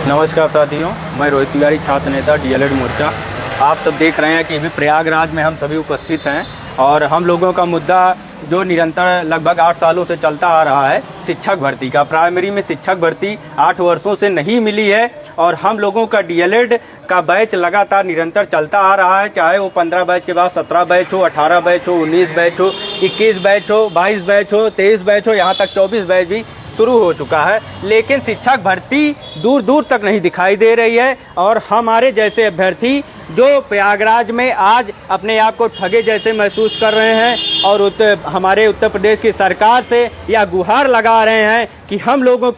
नमस्कार साथियों, मैं रोहित तिवारी, छात्र नेता डीएलएड मोर्चा। आप सब देख रहे हैं कि अभी प्रयागराज में हम सभी उपस्थित हैं और हम लोगों का मुद्दा जो निरंतर लगभग 8 सालों से चलता आ रहा है, शिक्षक भर्ती का। प्राइमरी में शिक्षक भर्ती 8 वर्षों से नहीं मिली है और हम लोगों का डीएलएड का बैच लगातार निरंतर चलता आ रहा है, चाहे वो 15 बैच के बाद 17 बैच हो, 18 बैच हो, 19 बैच हो, 21 बैच हो, 22 बैच हो, 23 बैच हो, यहाँ तक 24 बैच भी शुरू हो चुका है। लेकिन शिक्षक भर्ती दूर दूर तक नहीं दिखाई दे रही है और हमारे जैसे अभ्यर्थी जो प्रयागराज में आज अपने आप को ठगे जैसे महसूस कर रहे हैं और हमारे उत्तर प्रदेश की सरकार से यह गुहार लगा रहे हैं कि हम लोगों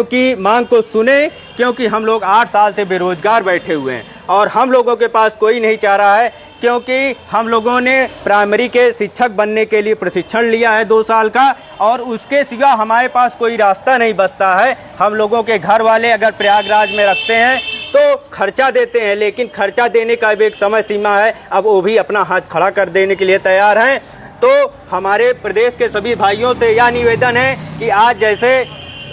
की मांग को सुने, क्योंकि हम लोग 8 साल से बेरोजगार बैठे हुए हैं और हम लोगों के पास कोई नहीं चाह रहा है, क्योंकि हम लोगों ने प्राइमरी के शिक्षक बनने के लिए प्रशिक्षण लिया है 2 साल का और उसके सिवा हमारे पास कोई रास्ता नहीं बचता है। हम लोगों के घर वाले अगर प्रयागराज में रखते हैं तो खर्चा देते हैं, लेकिन खर्चा देने का भी एक समय सीमा है। अब वो भी अपना हाथ खड़ा कर देने के लिए तैयार हैं। तो हमारे प्रदेश के सभी भाइयों से यह निवेदन है कि आज जैसे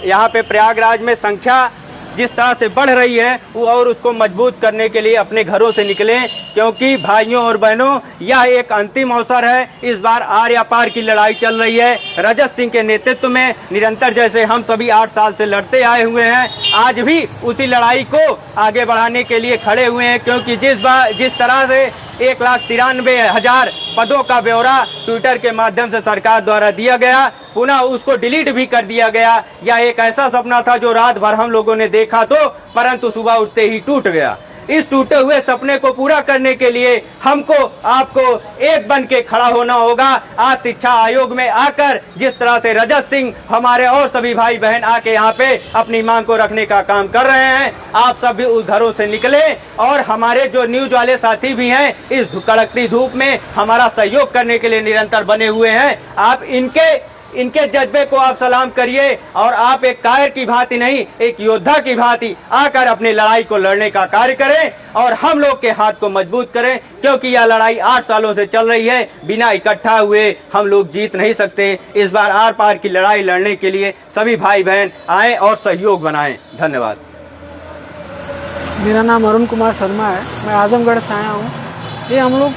यहाँ पे प्रयागराज में संख्या जिस तरह से बढ़ रही है वो और उसको मजबूत करने के लिए अपने घरों से निकलें, क्योंकि भाइयों और बहनों यह एक अंतिम अवसर है। इस बार आर या पार की लड़ाई चल रही है। रजत सिंह के नेतृत्व में निरंतर जैसे हम सभी 8 साल से लड़ते आए हुए हैं, आज भी उसी लड़ाई को आगे बढ़ाने के लिए खड़े हुए हैं, क्योंकि जिस तरह से 1,93,000 पदों का ब्यौरा ट्विटर के माध्यम से सरकार द्वारा दिया गया, पुनः उसको डिलीट भी कर दिया गया। यह एक ऐसा सपना था जो रात भर हम लोगों ने देखा तो, परंतु सुबह उठते ही टूट गया। इस टूटे हुए सपने को पूरा करने के लिए हमको आपको एक बन के खड़ा होना होगा। आज शिक्षा आयोग में आकर जिस तरह से रजत सिंह हमारे और सभी भाई बहन आके यहाँ पे अपनी मांग को रखने का काम कर रहे हैं, आप सब भी उस घरों से निकले और हमारे जो न्यूज वाले साथी भी हैं इस कड़कती धूप में हमारा सहयोग करने के लिए निरंतर बने हुए हैं। आप इनके जज्बे को आप सलाम करिए और आप एक कायर की भांति नहीं, एक योद्धा की भांति आकर अपनी लड़ाई को लड़ने का कार्य करें और हम लोग के हाथ को मजबूत करें, क्योंकि यह लड़ाई 8 सालों से चल रही है। बिना इकट्ठा हुए हम लोग जीत नहीं सकते। इस बार आर पार की लड़ाई लड़ने के लिए सभी भाई बहन आए और सहयोग बनाएं। धन्यवाद। मेरा नाम अरुण कुमार शर्मा है, मैं आजमगढ़ से आया हूँ। ये हम लोग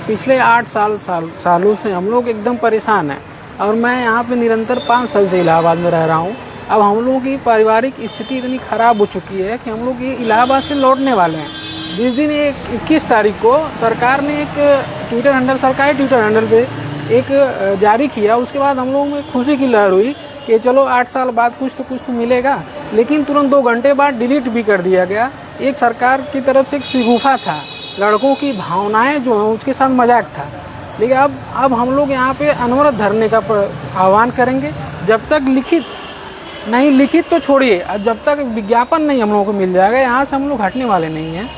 पिछले 8 सालों से हम लोग एकदम परेशान हैं और मैं यहाँ पे निरंतर 5 साल से इलाहाबाद में रह रहा हूँ। अब हम लोगों की पारिवारिक स्थिति इतनी ख़राब हो चुकी है कि हम लोग ये इलाहाबाद से लौटने वाले हैं। जिस दिन 21 तारीख को सरकार ने एक सरकारी ट्विटर हैंडल पे एक जारी किया, उसके बाद हम लोगों में खुशी की लहर हुई कि चलो 8 साल बाद कुछ तो मिलेगा, लेकिन तुरंत 2 घंटे बाद डिलीट भी कर दिया गया। एक सरकार की तरफ से एक शिगुफा था, लड़कों की भावनाएँ जो हैं उसके साथ मजाक था। लेकिन अब हम लोग यहाँ पे अनवरत धरने का आह्वान करेंगे। जब तक लिखित तो छोड़िए, जब तक विज्ञापन नहीं हम लोगों को मिल जाएगा, यहाँ से हम लोग हटने वाले नहीं हैं।